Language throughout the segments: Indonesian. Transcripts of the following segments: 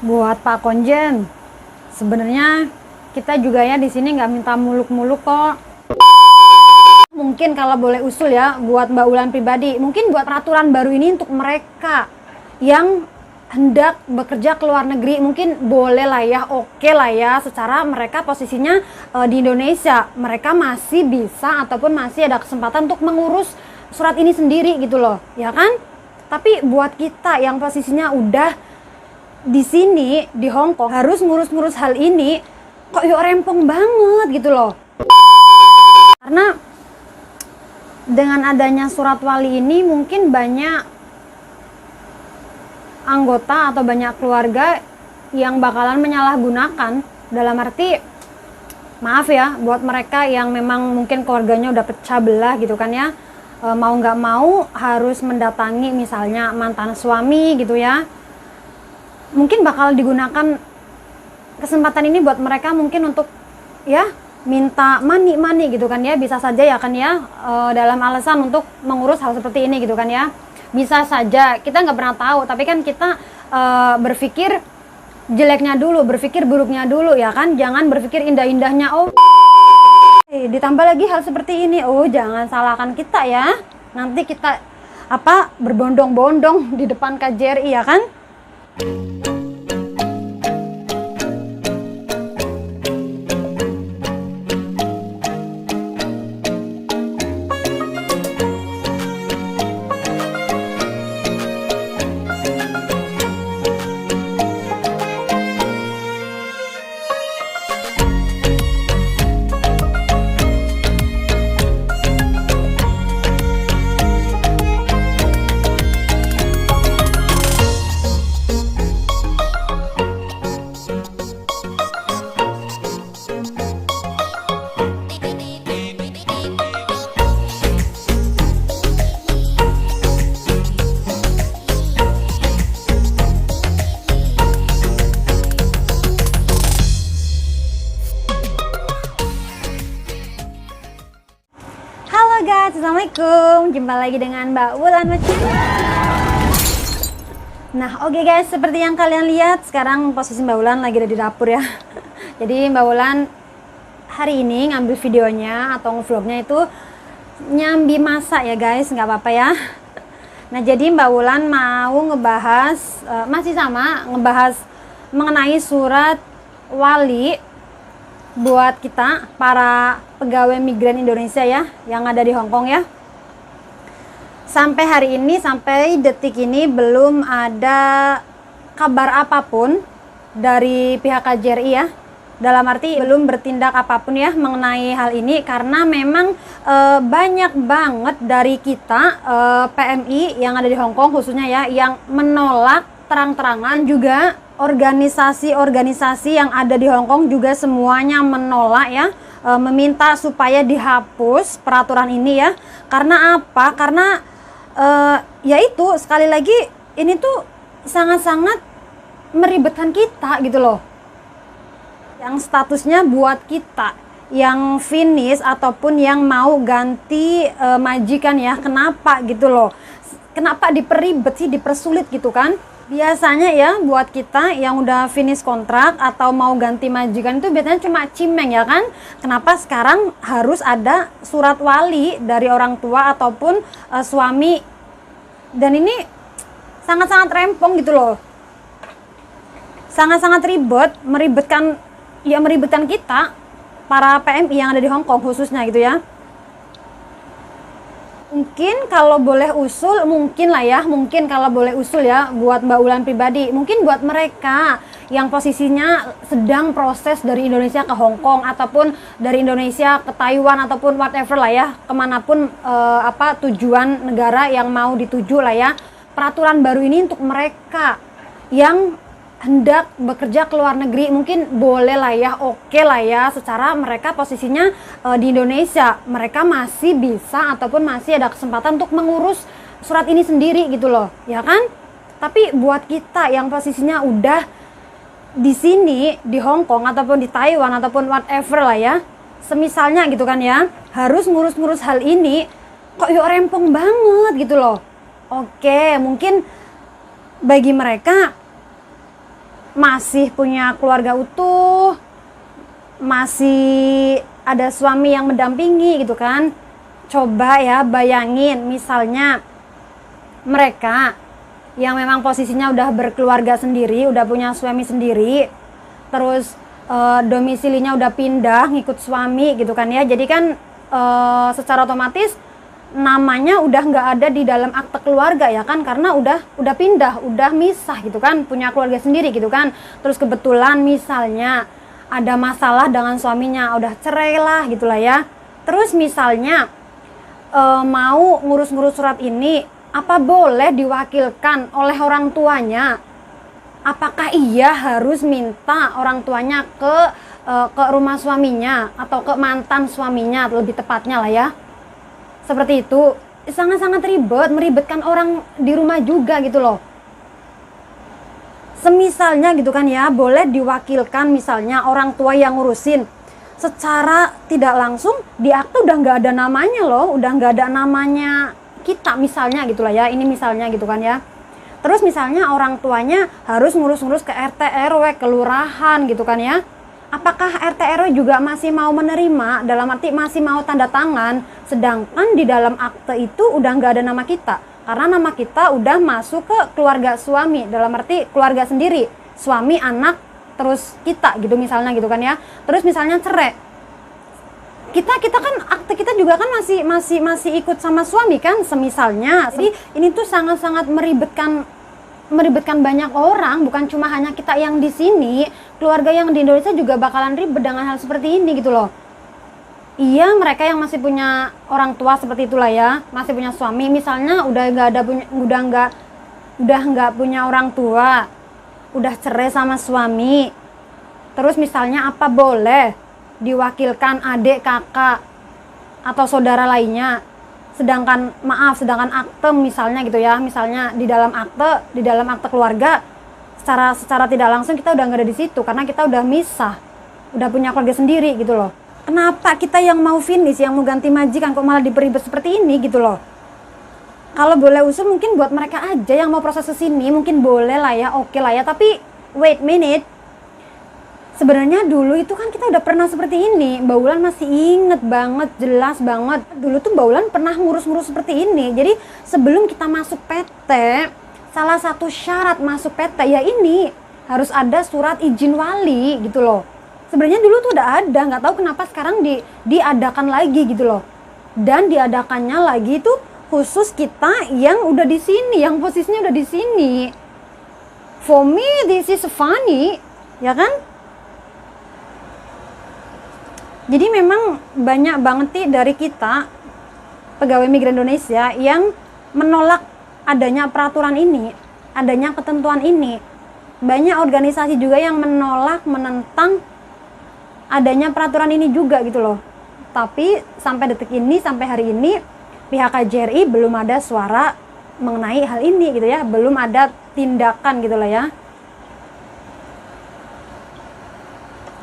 Buat Pak Konjen, sebenarnya kita juga ya di sini nggak minta muluk-muluk kok. Mungkin kalau boleh usul ya, buat Mbak Wulan pribadi, mungkin buat peraturan baru ini untuk mereka yang hendak bekerja ke luar negeri, mungkin boleh lah ya, oke lah ya, secara mereka posisinya di Indonesia, mereka masih bisa ataupun masih ada kesempatan untuk mengurus surat ini sendiri gitu loh, ya kan? Tapi buat kita yang posisinya udah di sini di Hong Kong harus ngurus-ngurus hal ini, kok yuk rempong banget gitu loh. Karena dengan adanya surat wali ini mungkin banyak anggota atau banyak keluarga yang bakalan menyalahgunakan, dalam arti maaf ya buat mereka yang memang mungkin keluarganya udah pecah belah gitu kan ya, mau nggak mau harus mendatangi misalnya mantan suami gitu ya, mungkin bakal digunakan kesempatan ini buat mereka mungkin untuk ya minta money gitu kan ya, bisa saja ya kan ya, dalam alasan untuk mengurus hal seperti ini gitu kan ya, bisa saja, kita nggak pernah tahu, tapi kan kita berpikir jeleknya dulu, berpikir buruknya dulu ya kan, jangan berpikir indah-indahnya. Oh ditambah lagi hal seperti ini, oh jangan salahkan kita ya, nanti kita berbondong-bondong di depan KJRI ya kan. Guys, assalamualaikum, jumpa lagi dengan Mbak Wulan. Nah oke guys, seperti yang kalian lihat sekarang posisi Mbak Wulan lagi ada di dapur ya. Jadi Mbak Wulan hari ini ngambil videonya atau vlognya itu nyambi masak ya guys, nggak apa-apa ya. Nah jadi Mbak Wulan mau ngebahas masih sama ngebahas mengenai surat wali buat kita para pegawai migran Indonesia ya yang ada di Hong Kong ya. Sampai hari ini, sampai detik ini belum ada kabar apapun dari pihak KJRI ya, dalam arti belum bertindak apapun ya mengenai hal ini, karena memang banyak banget dari kita PMI yang ada di Hong Kong khususnya ya yang menolak terang-terangan, juga organisasi-organisasi yang ada di Hong Kong juga semuanya menolak ya, meminta supaya dihapus peraturan ini ya. Karena apa? Karena yaitu sekali lagi ini tuh sangat-sangat meribetkan kita gitu loh. Yang statusnya buat kita yang finish ataupun yang mau ganti majikan ya. Kenapa gitu loh? Kenapa diperibet sih, dipersulit gitu kan? Biasanya ya buat kita yang udah finish kontrak atau mau ganti majikan itu biasanya cuma cimeng ya kan. Kenapa sekarang harus ada surat wali dari orang tua ataupun suami, dan ini sangat-sangat rempong gitu loh, sangat-sangat ribet, meribetkan kita para PMI yang ada di Hong Kong khususnya gitu ya. Mungkin kalau boleh usul, mungkin kalau boleh usul ya buat Mbak Wulan pribadi, mungkin buat mereka yang posisinya sedang proses dari Indonesia ke Hong Kong ataupun dari Indonesia ke Taiwan ataupun whatever lah ya, kemanapun tujuan negara yang mau dituju lah ya, peraturan baru ini untuk mereka yang hendak bekerja ke luar negeri, mungkin boleh lah ya, oke lah ya, secara mereka posisinya di Indonesia, mereka masih bisa ataupun masih ada kesempatan untuk mengurus surat ini sendiri gitu loh, ya kan? Tapi buat kita yang posisinya udah di sini di Hong Kong ataupun di Taiwan ataupun whatever lah ya, semisalnya gitu kan ya, harus ngurus-ngurus hal ini, kok yuk rempong banget gitu loh. Oke, mungkin bagi mereka masih punya keluarga utuh, masih ada suami yang mendampingi gitu kan. Coba ya bayangin misalnya mereka yang memang posisinya udah berkeluarga sendiri, udah punya suami sendiri, terus domisilinya udah pindah ngikut suami gitu kan ya. Jadi kan secara otomatis namanya udah nggak ada di dalam akte keluarga ya kan, karena udah pindah, udah misah gitu kan, punya keluarga sendiri gitu kan. Terus kebetulan misalnya ada masalah dengan suaminya, udah cerai lah gitulah ya. Terus misalnya mau ngurus-ngurus surat ini, apa boleh diwakilkan oleh orang tuanya? Apakah ia harus minta orang tuanya ke rumah suaminya atau ke mantan suaminya lebih tepatnya lah ya? Seperti itu, sangat-sangat ribet, meribetkan orang di rumah juga gitu loh. Semisalnya gitu kan ya, boleh diwakilkan misalnya orang tua yang ngurusin. Secara tidak langsung di akte udah nggak ada namanya loh, udah nggak ada namanya kita misalnya gitulah ya, ini misalnya gitu kan ya. Terus misalnya orang tuanya harus ngurus-ngurus ke RT RW, kelurahan gitu kan ya. Apakah RT RW juga masih mau menerima, dalam arti masih mau tanda tangan, sedangkan di dalam akte itu udah nggak ada nama kita, karena nama kita udah masuk ke keluarga suami, dalam arti keluarga sendiri, suami, anak, terus kita gitu misalnya gitu kan ya. Terus misalnya cerai, kita kan akte kita juga kan masih ikut sama suami kan semisalnya. Jadi ini tuh sangat-sangat meribetkan banyak orang, bukan cuma hanya kita yang di sini, keluarga yang di Indonesia juga bakalan ribet dengan hal seperti ini gitu loh. Iya, mereka yang masih punya orang tua seperti itulah ya, masih punya suami, misalnya udah nggak punya orang tua, udah cerai sama suami. Terus misalnya apa boleh diwakilkan adik, kakak, atau saudara lainnya? Sedangkan akte misalnya gitu ya, misalnya di dalam akte keluarga secara tidak langsung kita udah nggak ada di situ karena kita udah misah, udah punya keluarga sendiri gitu loh. Kenapa kita yang mau finish, yang mau ganti majikan kok malah diperibet seperti ini gitu loh? Kalau boleh usul mungkin buat mereka aja yang mau proses kesini mungkin boleh lah ya, oke lah ya. Tapi wait minute, sebenarnya dulu itu kan kita udah pernah seperti ini. Mbak Wulan masih inget banget, jelas banget. Dulu tuh Mbak Wulan pernah ngurus-ngurus seperti ini. Jadi sebelum kita masuk PT, salah satu syarat masuk PT ya ini harus ada surat izin wali gitu loh. Sebenarnya dulu tuh udah ada, nggak tahu kenapa sekarang diadakan lagi gitu loh. Dan diadakannya lagi tuh khusus kita yang udah di sini, yang posisinya udah di sini. For me this is funny, ya kan? Jadi memang banyak banget sih dari kita pegawai migran Indonesia yang menolak adanya peraturan ini, adanya ketentuan ini. Banyak organisasi juga yang menolak, menentang adanya peraturan ini juga gitu loh. Tapi sampai detik ini, sampai hari ini pihak KJRI belum ada suara mengenai hal ini gitu ya, belum ada tindakan gitu lah ya.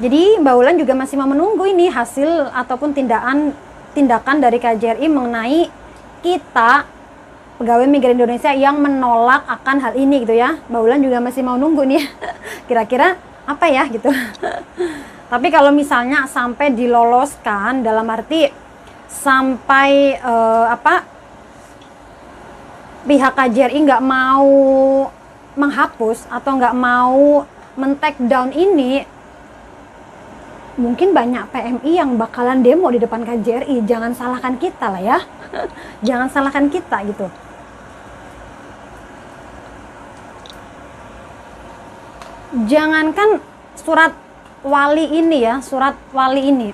Jadi Mbak Wulan juga masih mau menunggu ini hasil ataupun tindakan dari KJRI mengenai kita pegawai migran Indonesia yang menolak akan hal ini gitu ya. Mbak Wulan juga masih mau nunggu nih kira-kira apa ya gitu. Tapi kalau misalnya sampai diloloskan, dalam arti sampai pihak KJRI nggak mau menghapus atau nggak mau men-take down ini, mungkin banyak PMI yang bakalan demo di depan KJRI. Jangan salahkan kita lah ya. Jangan salahkan kita gitu. Jangankan surat wali ini ya, surat wali ini.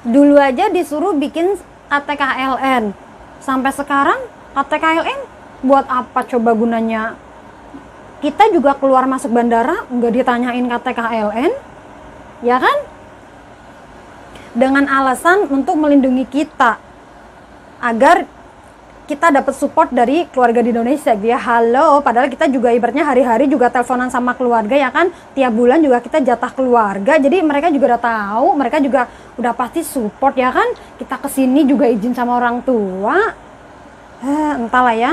Dulu aja disuruh bikin KTKLN. Sampai sekarang KTKLN buat apa coba gunanya? Kita juga keluar masuk bandara nggak ditanyain KTKLN, ya kan? Dengan alasan untuk melindungi kita agar kita dapat support dari keluarga di Indonesia gitu ya. Halo, padahal kita juga ibaratnya hari-hari juga teleponan sama keluarga ya kan, tiap bulan juga kita jatah keluarga, jadi mereka juga udah tahu, mereka juga udah pasti support ya kan. Kita kesini juga izin sama orang tua, entahlah ya.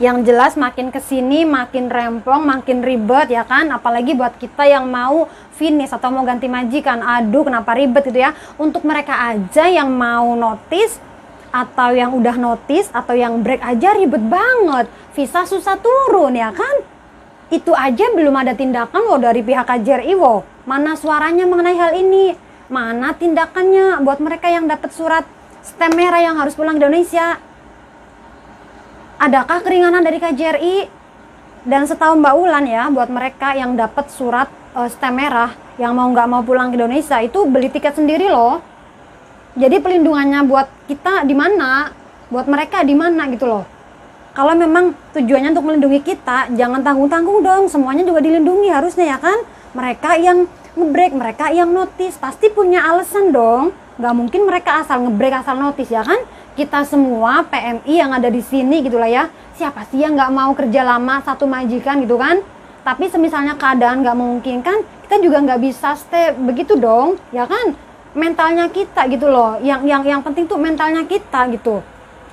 Yang jelas makin kesini makin rempong, makin ribet ya kan. Apalagi buat kita yang mau finish atau mau ganti majikan, aduh kenapa ribet gitu ya. Untuk mereka aja yang mau notice atau yang udah notice atau yang break aja ribet banget, visa susah turun ya kan. Itu aja belum ada tindakan loh dari pihak KJRI. Mana suaranya mengenai hal ini, mana tindakannya buat mereka yang dapat surat stem merah yang harus pulang ke Indonesia. Adakah keringanan dari KJRI? Dan setahu Mbak Ulan ya, buat mereka yang dapat surat stem merah yang mau nggak mau pulang ke Indonesia itu beli tiket sendiri loh. Jadi pelindungannya buat kita di mana, buat mereka di mana gitu loh. Kalau memang tujuannya untuk melindungi kita, jangan tanggung-tanggung dong, semuanya juga dilindungi harusnya ya kan. Mereka yang ngebreak, mereka yang notice pasti punya alasan dong. Nggak mungkin mereka asal ngebreak, asal notice ya kan. Kita semua PMI yang ada di sini gitulah ya, siapa sih yang nggak mau kerja lama satu majikan gitu kan. Tapi semisalnya keadaan nggak memungkinkan, kita juga nggak bisa stay begitu dong ya kan. Mentalnya kita gitu loh, yang penting tuh mentalnya kita gitu.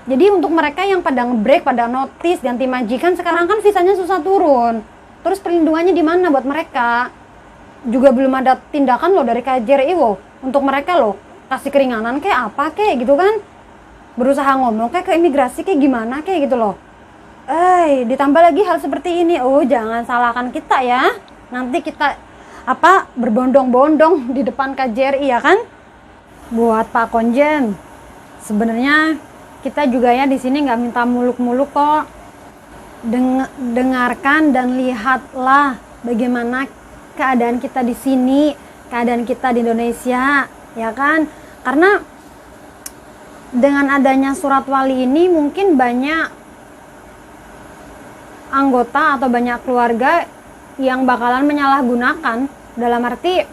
Jadi untuk mereka yang pada ngebreak, pada notice ganti majikan, sekarang kan visanya susah turun. Terus perlindungannya di mana buat mereka? Juga belum ada tindakan loh dari KJRI untuk mereka loh, kasih keringanan kayak apa kayak gitu kan. Berusaha ngomong kayak ke imigrasi kayak gimana kayak gitu loh. Ditambah lagi hal seperti ini, jangan salahkan kita ya. Nanti kita berbondong-bondong di depan KJRI ya kan. Buat Pak Konjen, sebenarnya kita juga ya di sini nggak minta muluk-muluk kok. Dengarkan dan lihatlah bagaimana keadaan kita di sini, keadaan kita di Indonesia ya kan. Karena dengan adanya surat wali ini mungkin banyak anggota atau banyak keluarga yang bakalan menyalahgunakan, dalam arti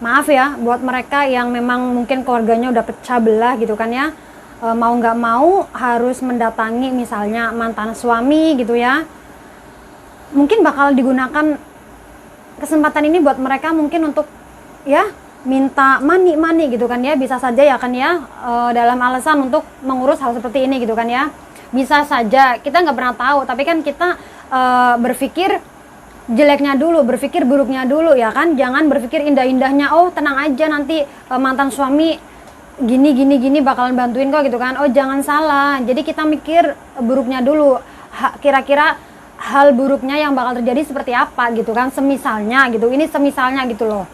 maaf ya buat mereka yang memang mungkin keluarganya udah pecah belah gitu kan ya, mau nggak mau harus mendatangi misalnya mantan suami gitu ya, mungkin bakal digunakan kesempatan ini buat mereka mungkin untuk ya minta money gitu kan ya, bisa saja ya kan ya, dalam alasan untuk mengurus hal seperti ini gitu kan ya, bisa saja, kita nggak pernah tahu. Tapi kan kita berpikir jeleknya dulu, berpikir buruknya dulu ya kan. Jangan berpikir indah-indahnya, tenang aja nanti mantan suami gini bakalan bantuin kok gitu kan. Jangan salah, jadi kita mikir buruknya dulu, kira-kira hal buruknya yang bakal terjadi seperti apa gitu kan, semisalnya gitu, ini semisalnya gitu loh,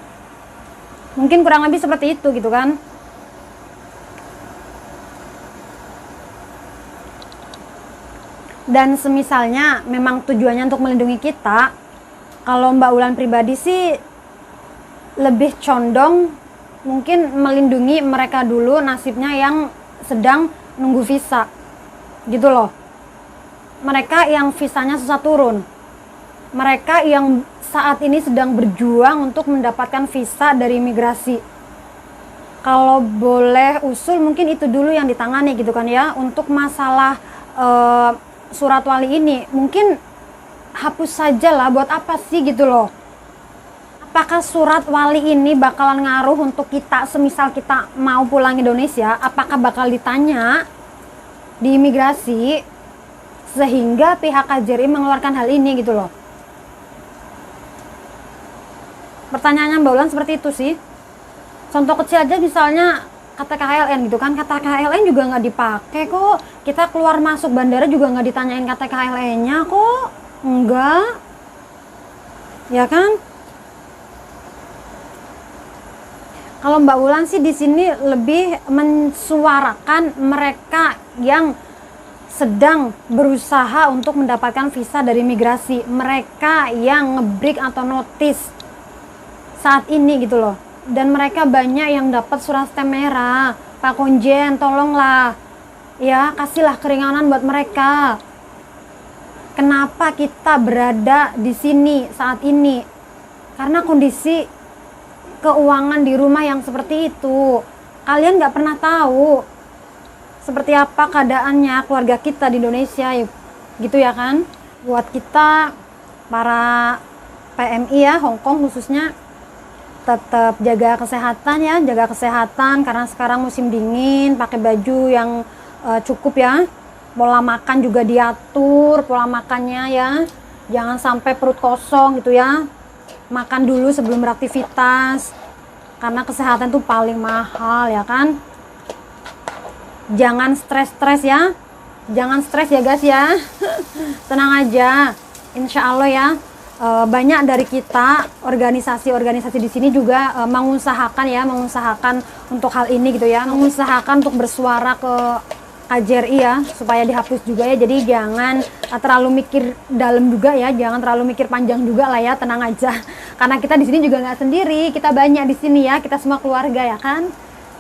mungkin kurang lebih seperti itu gitu kan. Dan semisalnya memang tujuannya untuk melindungi kita, kalau Mbak Ulan pribadi sih lebih condong mungkin melindungi mereka dulu nasibnya yang sedang nunggu visa gitu loh. Mereka yang visanya susah turun, mereka yang saat ini sedang berjuang untuk mendapatkan visa dari imigrasi. Kalau boleh usul mungkin itu dulu yang ditangani gitu kan ya. Untuk masalah surat wali ini mungkin hapus saja lah, buat apa sih gitu loh. Apakah surat wali ini bakalan ngaruh untuk kita semisal kita mau pulang Indonesia, apakah bakal ditanya di imigrasi sehingga pihak KJRI mengeluarkan hal ini gitu loh. Pertanyaannya Mbak Ulan seperti itu sih. Contoh kecil aja misalnya KTK-KLN gitu kan, KTK-KLN juga nggak dipakai kok. Kita keluar masuk bandara juga nggak ditanyain KTK-KLN-nya kok. Enggak, ya kan? Kalau Mbak Ulan sih di sini lebih mensuarakan mereka yang sedang berusaha untuk mendapatkan visa dari imigrasi, mereka yang ngebreak atau notice saat ini gitu loh. Dan mereka banyak yang dapat surat stem merah. Pak Konjen, tolonglah ya, kasihlah keringanan buat mereka. Kenapa kita berada di sini saat ini? Karena kondisi keuangan di rumah yang seperti itu. Kalian nggak pernah tahu seperti apa keadaannya keluarga kita di Indonesia, gitu ya kan? Buat kita para PMI ya, Hongkong khususnya, tetap jaga kesehatan ya, jaga kesehatan karena sekarang musim dingin, pakai baju yang cukup ya. Pola makan juga diatur, pola makannya ya. Jangan sampai perut kosong gitu ya. Makan dulu sebelum beraktivitas. Karena kesehatan tuh paling mahal ya kan. Jangan stres-stres ya. Jangan stres ya guys ya. Tenang aja. Insya Allah ya. Banyak dari kita organisasi-organisasi di sini juga mengusahakan untuk hal ini gitu ya, mengusahakan untuk bersuara ke KJRI ya supaya dihapus juga ya. Jadi jangan terlalu mikir dalam juga ya, jangan terlalu mikir panjang juga lah ya, tenang aja. Karena kita di sini juga nggak sendiri, kita banyak di sini ya, kita semua keluarga ya kan.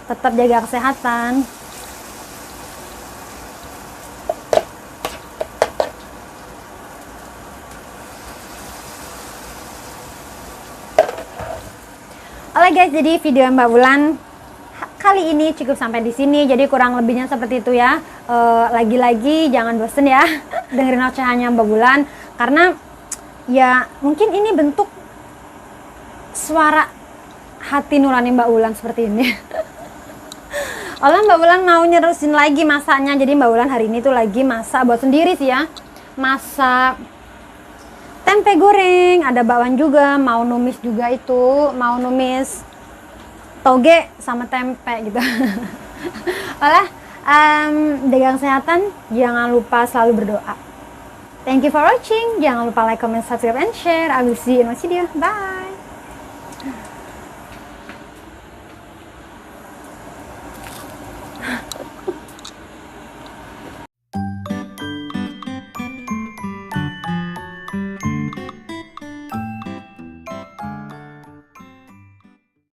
Tetap jaga kesehatan. Oke guys, jadi video Mbak Wulan kali ini cukup sampai di sini. Jadi kurang lebihnya seperti itu ya. Lagi-lagi jangan bosen ya dengerin ocehannya Mbak Wulan, karena ya mungkin ini bentuk suara hati nurani Mbak Wulan seperti ini. Allah Mbak Wulan mau nyerusin lagi masaknya. Jadi Mbak Wulan hari ini tuh lagi masak buat sendiri sih ya. Masak tempe goreng, ada bakwan juga, mau numis juga itu, mau numis toge sama tempe gitu. Olah, jaga kesehatan, jangan lupa selalu berdoa. Thank you for watching, jangan lupa like, comment, subscribe, and share. I will see you in my video. Bye.